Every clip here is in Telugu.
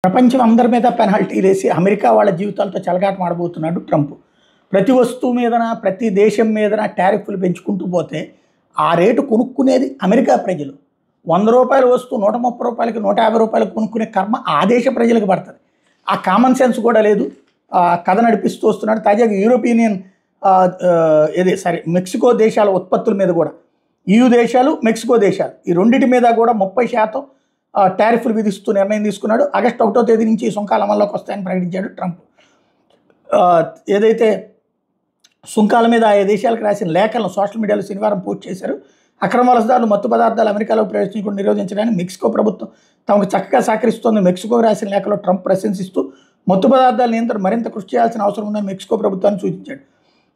ప్రపంచం అందరి మీద పెనాల్టీలేసి అమెరికా వాళ్ళ జీవితాలతో చెలగాటమాడబోతున్నాడు ట్రంప్. ప్రతి వస్తువు మీదన, ప్రతి దేశం మీదన టారిఫ్లు పెంచుకుంటూ పోతే ఆ రేటు కొనుక్కునేది అమెరికా ప్రజలు. ₹100 వస్తువు ₹130, ₹150 కొనుక్కునే కర్మ ఆ దేశ ప్రజలకు పడుతుంది. ఆ కామన్ సెన్స్ కూడా లేదు. కథ నడిపిస్తూ వస్తున్నాడు. తాజాగా యూరోపియన్ యూనియన్ మెక్సికో దేశాల ఉత్పత్తుల మీద కూడా EU దేశాలు, మెక్సికో దేశాలు ఈ రెండింటి మీద కూడా 30% టారిఫ్లు విధిస్తూ నిర్ణయం తీసుకున్నాడు. ఆగస్టు 1వ తేదీ నుంచి ఈ సుంకాలు అమల్లోకి వస్తాయని ప్రకటించాడు ట్రంప్. ఏదైతే సుంకాల మీద ఆయా దేశాలకు రాసిన లేఖలను సోషల్ మీడియాలో శనివారం పోస్ట్ చేశారు. అక్రమ వలసదారులు, మత్తు పదార్థాలు అమెరికాలో ప్రవేశించకుండా నిరోధించడానికి మెక్సికో ప్రభుత్వం తమకు చక్కగా సహకరిస్తోంది. మెక్సికో రాసిన లేఖలో ట్రంప్ ప్రశంసిస్తూ మత్తు పదార్థాల నియంత్రణ మరింత కృషి చేయాల్సిన అవసరం ఉందని మెక్సికో ప్రభుత్వాన్ని సూచించాడు.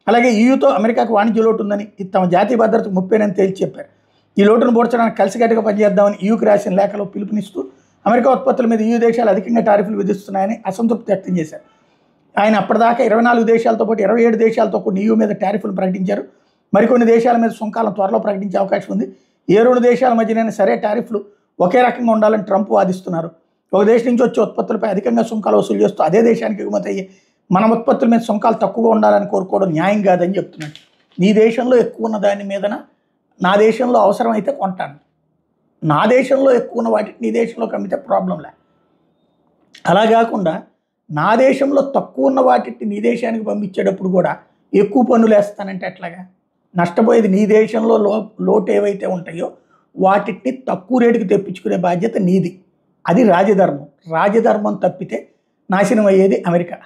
అలాగే EUతో అమెరికాకు వాణిజ్య లోటు ఉందని, ఇది తమ జాతీయ భద్రతకు ముప్పేనని తేల్చి చెప్పారు. ఈ లోటును పోడ్చడానికి కలిసికట్టుగా పనిచేద్దామని EUకు రాసిన లేఖలో పిలుపునిస్తూ అమెరికా ఉత్పత్తుల మీద EU దేశాలు అధికంగా టారిఫ్లు విధిస్తున్నాయని అసంతృప్తి వ్యక్తం చేశారు. ఆయన అప్పటిదాకా 24 దేశాలతో పాటు 27 దేశాలతో కూడిన EU మీద టారిఫ్లు ప్రకటించారు. మరికొన్ని దేశాల మీద సుంకాలను త్వరలో ప్రకటించే అవకాశం ఉంది. ఏ 2 దేశాల మధ్యనైనా సరే టారిఫ్లు ఒకే రకంగా ఉండాలని ట్రంప్ వాదిస్తున్నారు. ఒక దేశం నుంచి వచ్చే ఉత్పత్తులపై అధికంగా సుంకాలు వసూలు చేస్తూ అదే దేశానికి ఎగుమతి అయ్యే మన ఉత్పత్తుల మీద సుంకాలు తక్కువగా ఉండాలని కోరుకోవడం న్యాయం కాదని చెప్తున్నాడు. నీ దేశంలో ఎక్కువ ఉన్న దాని మీదన నా దేశంలో అవసరమైతే కొంటాను, నా దేశంలో ఎక్కువ ఉన్న వాటికి నీ దేశంలోకి అమ్మితే ప్రాబ్లం లే. అలా కాకుండా నా దేశంలో తక్కువ ఉన్న వాటిని నీ దేశానికి పంపించేటప్పుడు కూడా ఎక్కువ పన్నులు వేస్తానంటే ఎట్లాగా? నష్టపోయేది నీ దేశంలో లోటు ఏవైతే ఉంటాయో వాటిని తక్కువ రేటుకి తెప్పించుకునే బాధ్యత నీది. అది రాజధర్మం. రాజధర్మం తప్పితే నాశనం అయ్యేది అమెరికా.